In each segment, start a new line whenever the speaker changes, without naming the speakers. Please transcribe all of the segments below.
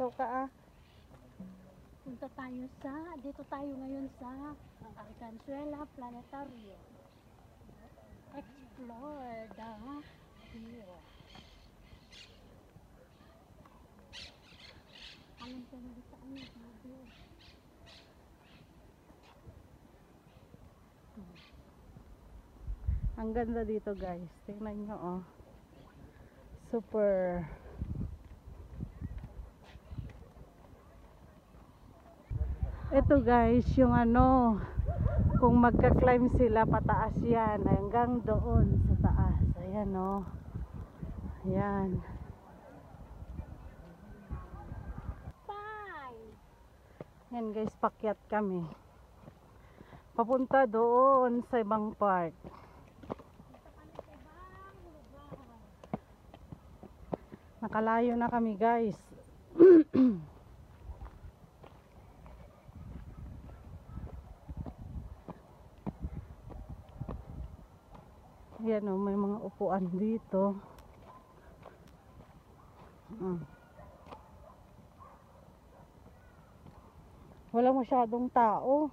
araw ka ah.
Punta tayo dito tayo ngayon sa Arganzuela Planetarium. Explore the view. Alam ka na dito ang view.
Ang ganda dito guys. Tingnan nyo oh. Super. Ito guys, yung ano, kung magka-climb sila pataas yan, hanggang doon sa taas. Ayan oh. Ayan. Yan guys, pakyat kami. Papunta doon sa ibang part. Nakalayo na kami guys. Yan o, may mga upuan dito. Wala masyadong tao.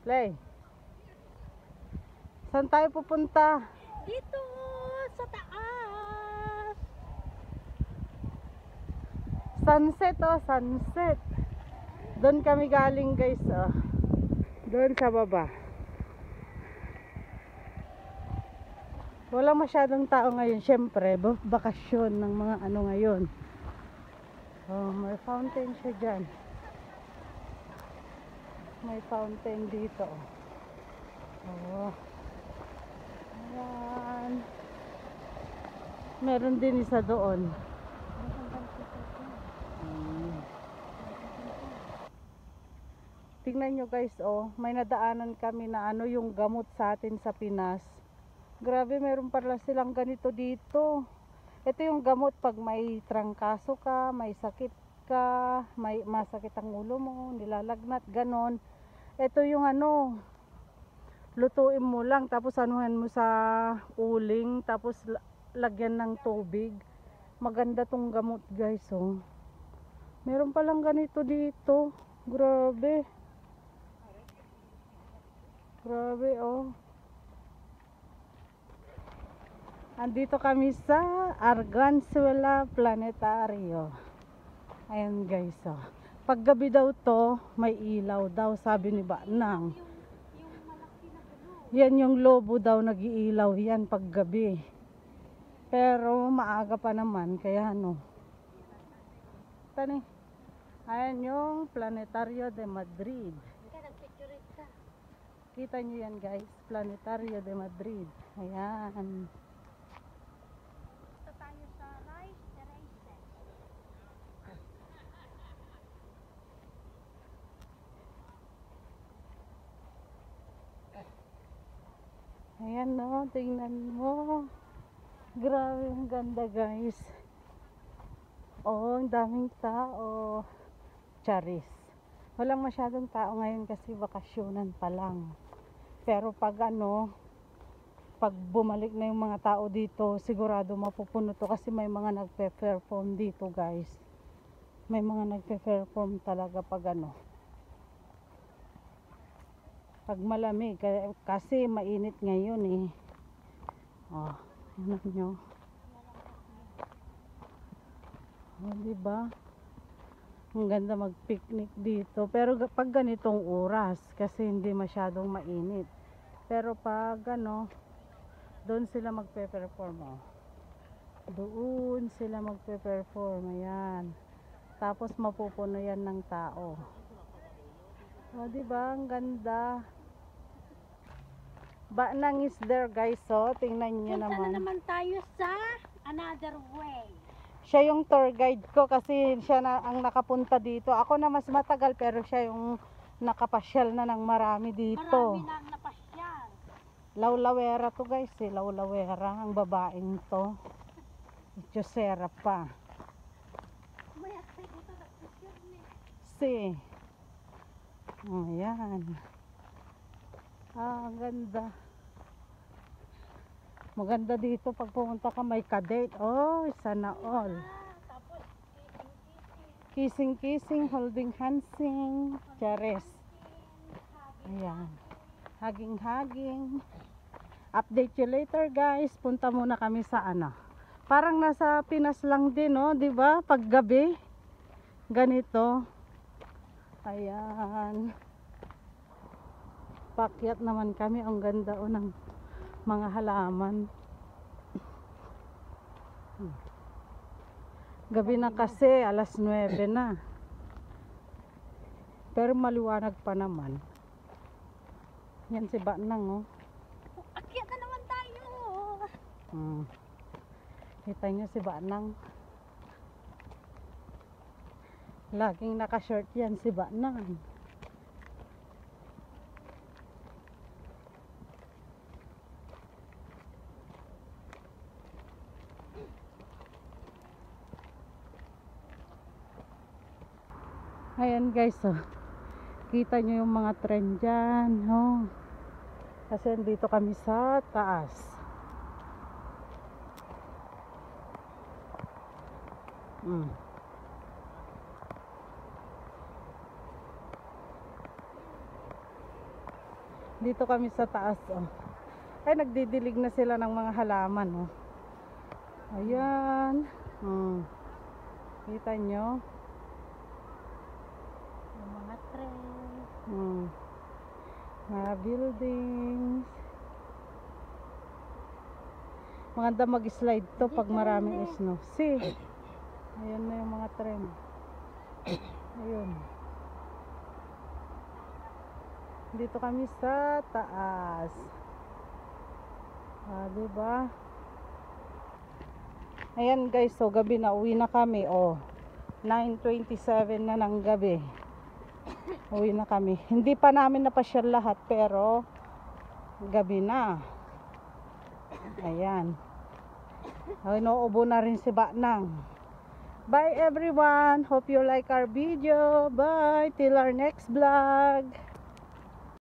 Play. Saan tayo pupunta?
Dito sa taas.
Sunset oh, sunset. Doon kami galing guys oh. Doon sa baba. Wala masyadong tao ngayon, syempre, bakasyon ng mga ano ngayon. Oh, may fountain siya dyan. May fountain dito. Oh. Ayan. Meron din isa doon. Tingnan nyo guys, oh, may nadaanan kami na ano yung gamot sa atin sa Pinas. Grabe, meron pala silang ganito dito. Ito yung gamot pag may trangkaso ka, may sakit ka, may masakit ang ulo mo, nilalagnat, ganon. Ito yung ano, lutuin mo lang, tapos anuhan mo sa uling, tapos lagyan ng tubig. Maganda tong gamot guys, oh. Meron palang ganito dito. Grabe. Grabe, oh. Andito kami sa Arganzuela Planetarium. Ayan guys, oh. Paggabi daw to, may ilaw daw, sabi ni Banang. Yan yung lobo daw nag-iilaw yan paggabi. Pero maaga pa naman, kaya ano. Tani. Ayan yung Planetario de Madrid. Kita nyo yan guys, Planetario de Madrid. Ayan.
Punta tayo sa Rice Terraces.
Ayan no, tingnan mo. Grabe, ang ganda guys. Oh, ang daming tao. Charis. Walang masyadong tao ngayon kasi bakasyonan pa lang. Pero pag ano, pag bumalik na yung mga tao dito, sigurado mapupuno to kasi may mga nagpe-perform dito guys. May mga nagpe-perform talaga pag ano. Pag malamig, kasi mainit ngayon eh. Oh, yun nyo. Oh, diba? Ang ganda mag-picnic dito. Pero pag ganitong oras, kasi hindi masyadong mainit. Pero pag ano, doon sila magpe-perform. Oh. Doon sila magpe-perform. Ayan. Tapos mapupuno yan ng tao. O, diba? Ang ganda. Banang is there guys. So, tingnan nyo
Punta
naman.
na naman tayo sa Another Way.
Siya yung tour guide ko kasi siya na ang nakapunta dito. Ako na mas matagal pero siya yung nakapasyal na ng marami dito.
Marami nang napasyal.
Laulawera to guys eh. Laulawera. Ang babaeng to. Chosera pa.
May atay dito nagpasyal niya.
Si. Ayan. Ah, ang ganda. Maganda dito pag pumunta ka, may kadate. Oh, sana all.
Tapos,
Kissing, holding handsing. Chares. Ayan. Hugging. Update you later, guys. Punta muna kami sa ano. Parang nasa Pinas lang din, no? 'Di ba? Pag gabi. Ganito. Ayan. Pakyat naman kami. Ang ganda ng mga halaman. Gabi na kasi, alas 9 na. Pero maliwanag pa naman. Yan si Banang, oh.
akyat na naman tayo.
Kita nyo si Banang. Laging naka-short yan si Banang. Ayan guys, oh. Kita nyo yung mga trend dyan, oh. Kasi dito kami sa taas. Dito kami sa taas, oh. Ay, nagdidilig na sila ng mga halaman, oh. Ayan. Kita nyo?
Yung mga trend.
Mga buildings. Maganda mag-slide to pag maraming snow. See? Ayan na yung mga trend. Ayun. Dito kami sa taas. Diba? Ayan guys, so gabi na, uwi na kami. 9:27 na ng gabi. Uwi na kami. Hindi pa namin napasyal lahat, pero gabi na. Ayan. Inuubo na rin si Banang. Bye everyone. Hope you like our video. Bye. Till our next vlog.